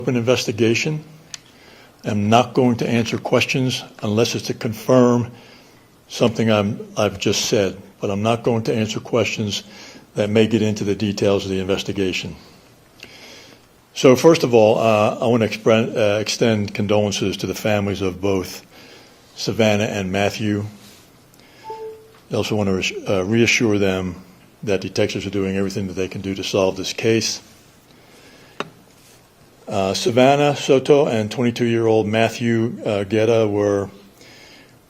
Open investigation. I'm not going to answer questions unless it's to confirm something I've just said, but I'm not going to answer questions that may get into the details of the investigation. So first of all, I want to extend condolences to the families of both Savannah and Matthew. I also want to reassure them that detectives are doing everything that they can do to solve this case. Savannah, Soto, and 22-year-old Matthew Guerra were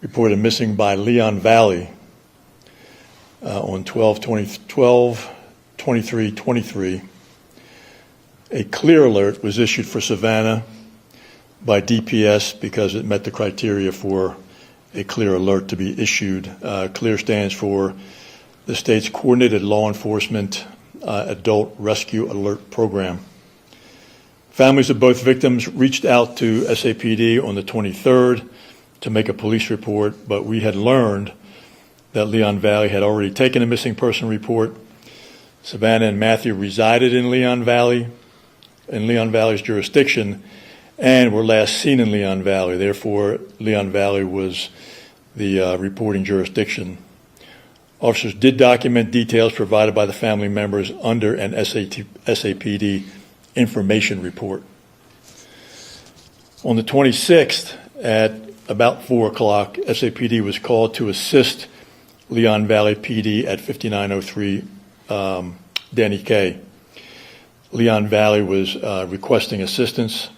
reported missing by Leon Valley on 12/23/23. A clear alert was issued for Savannah by DPS because it met the criteria for a clear alert to be issued. CLEAR stands for the state's Coordinated Law Enforcement Adult Rescue Alert Program. Families of both victims reached out to SAPD on the 23rd to make a police report, but we had learned that Leon Valley had already taken a missing person report. Savannah and Matthew resided in Leon Valley's jurisdiction, and were last seen in Leon Valley. Therefore, Leon Valley was the reporting jurisdiction. Officers did document details provided by the family members under an SAPD information report. On the 26th, at about 4 o'clock, SAPD was called to assist Leon Valley PD at 5903 Danny K. Leon Valley was requesting assistance.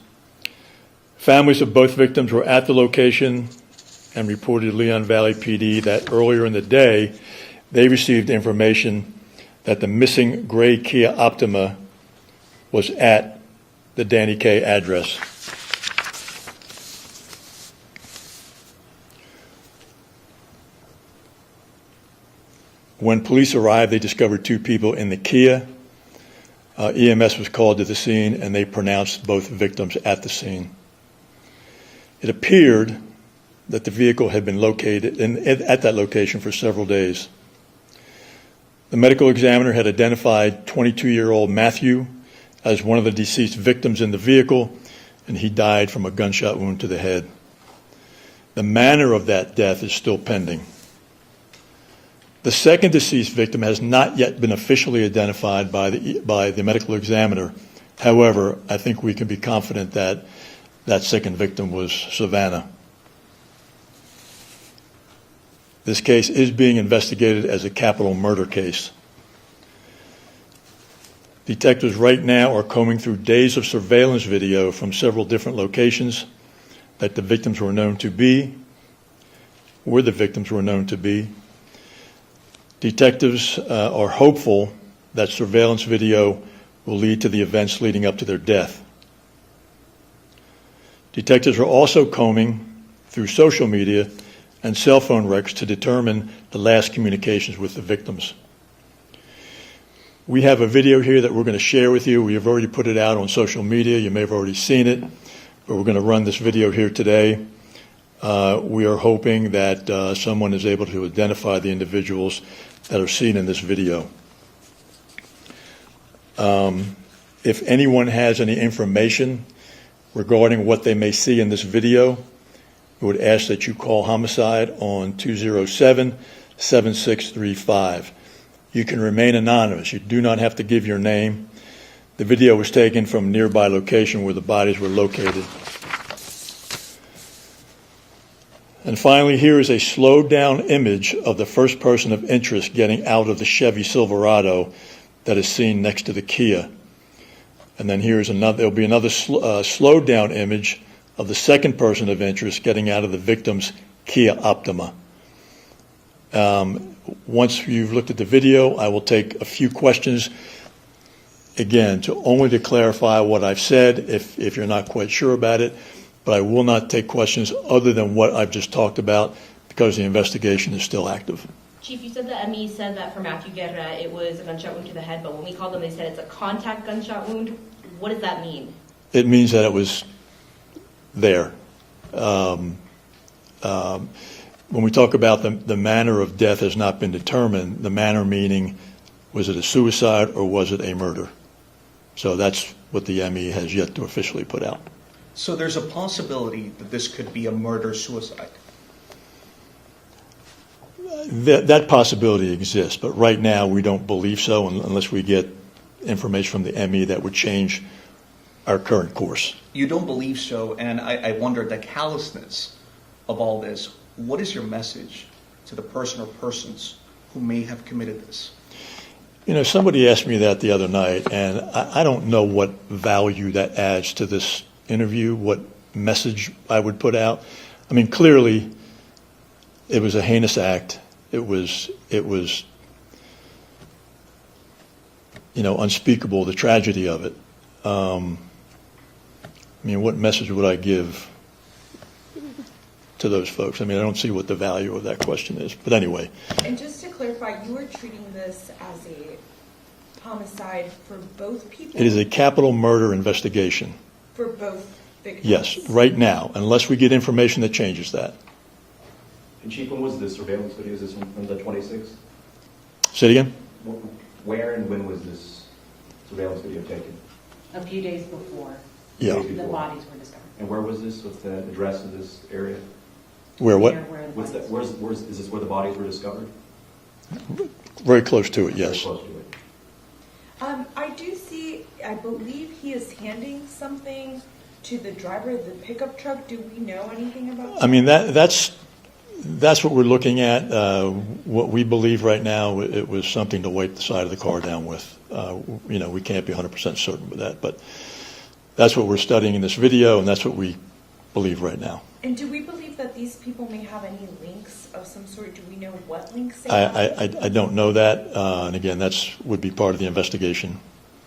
Families of both victims were at the location and reported to Leon Valley PD that earlier in the day, they received information that the missing gray Kia Optima was at the Danny K address. When police arrived, they discovered 2 people in the Kia. EMS was called to the scene, and they pronounced both victims at the scene. It appeared that the vehicle had been located at that location for several days. The medical examiner had identified 22-year-old Matthew as one of the deceased victims in the vehicle, and he died from a gunshot wound to the head. The manner of that death is still pending. The second deceased victim has not yet been officially identified by the medical examiner. However, I think we can be confident that that second victim was Savannah. This case is being investigated as a capital murder case. Detectives right now are combing through days of surveillance video from several different locations that the victims were known to be, where the victims were known to be. Detectives are hopeful that surveillance video will lead to the events leading up to their death. Detectives are also combing through social media and cell phone records to determine the last communications with the victims. We have a video here that we're going to share with you. We have already put it out on social media. You may have already seen it, but we're going to run this video here today. We are hoping that someone is able to identify the individuals that are seen in this video. If anyone has any information regarding what they may see in this video, we would ask that you call Homicide on 207-7635. You can remain anonymous. You do not have to give your name. The video was taken from a nearby location where the bodies were located. And finally, here is a slowed down image of the first person of interest getting out of the Chevy Silverado that is seen next to the Kia. And then there'll be another slowed down image of the second person of interest getting out of the victim's Kia Optima. Once you've looked at the video, I will take a few questions, again, only to clarify what I've said if you're not quite sure about it, but I will not take questions other than what I've just talked about because the investigation is still active. Chief, you said the ME said that for Matthew Guerra it was a gunshot wound to the head, but when we called them they said it's a contact gunshot wound. What does that mean? It means that it was there. When we talk about the manner of death has not been determined, the manner meaning was it a suicide or was it a murder? So that's what the ME has yet to officially put out. So there's a possibility that this could be a murder-suicide. That possibility exists, but right now we don't believe so unless we get information from the ME that would change our current course. You don't believe so, and I wonder the callousness of all this. What is your message to the person or persons who may have committed this? You know, somebody asked me that the other night, and I don't know what value that adds to this interview, what message I would put out. I mean, clearly, it was a heinous act. It was, you know, unspeakable, the tragedy of it. I mean, what message would I give to those folks? I mean, I don't see what the value of that question is. But anyway. And just to clarify, you are treating this as a homicide for both people? It is a capital murder investigation. For both victims? Yes, right now, unless we get information that changes that. And Chief, when was this surveillance video? Is this from the 26th? Say it again? Where and when was this surveillance video taken? A few days before Yeah. Days the before. bodies were discovered. And where was this? What's the address of this area? Where what? Where the What's that? bodies were. Is this where the bodies were discovered? Very close to it, Very yes. close to it. I do see, I believe he is handing something to the driver of the pickup truck. Do we know anything about that? I mean, that's what we're looking at. What we believe right now, it was something to wipe the side of the car down with. You know, we can't be 100% certain with that, but that's what we're studying in this video, and that's what we believe right now. And do we believe that these people may have any links of some sort? Do we know what links they have? I don't know that, and again, would be part of the investigation.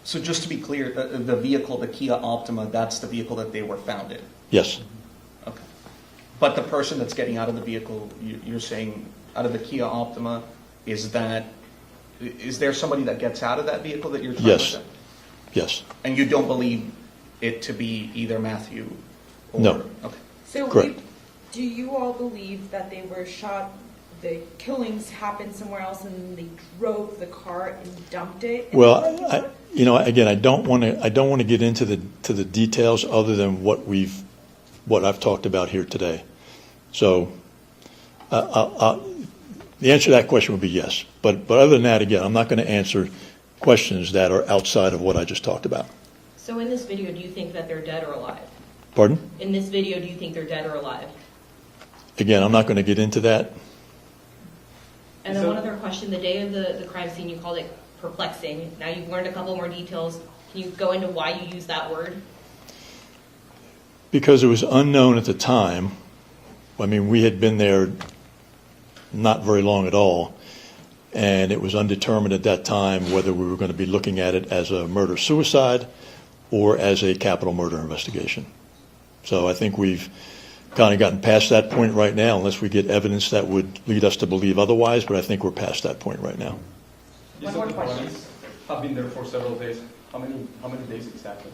So just to be clear, the vehicle, the Kia Optima, that's the vehicle that they were found in? Yes, Okay. But the person that's getting out of the vehicle, you're saying, out of the Kia Optima, is there somebody that gets out of that vehicle that you're trying Yes. to say? yes. And you don't believe it to be either Matthew or... No. Okay. So Correct. do you all believe that they were shot, the killings happened somewhere else and they drove the car and dumped it? in the parking Well, lot? you know, again, I don't want to get into the details other than what I've talked about here today. So, the answer to that question would be yes. But other than that, again, I'm not going to answer questions that are outside of what I just talked about. So in this video, do you think that they're dead or alive? Pardon? In this video, do you think they're dead or alive? Again, I'm not going to get into that. And then one other question, the day of the crime scene, you called it perplexing. Now you've learned a couple more details. Can you go into why you use that word? Because it was unknown at the time. I mean, we had been there not very long at all, and it was undetermined at that time whether we were going to be looking at it as a murder-suicide or as a capital murder investigation. So I think we've kind of gotten past that point right now, unless we get evidence that would lead us to believe otherwise, but I think we're past that point right now. One more question. Have been there for several days. How many days exactly?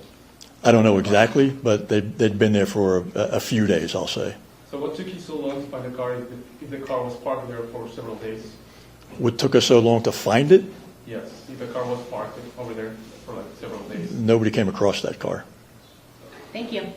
I don't know exactly, but they'd been there for a few days, I'll say. So what took you so long to find the car if the car was parked there for several days? What took us so long to find it? Yes, if the car was parked over there for like several days. Nobody came across that car. Thank you.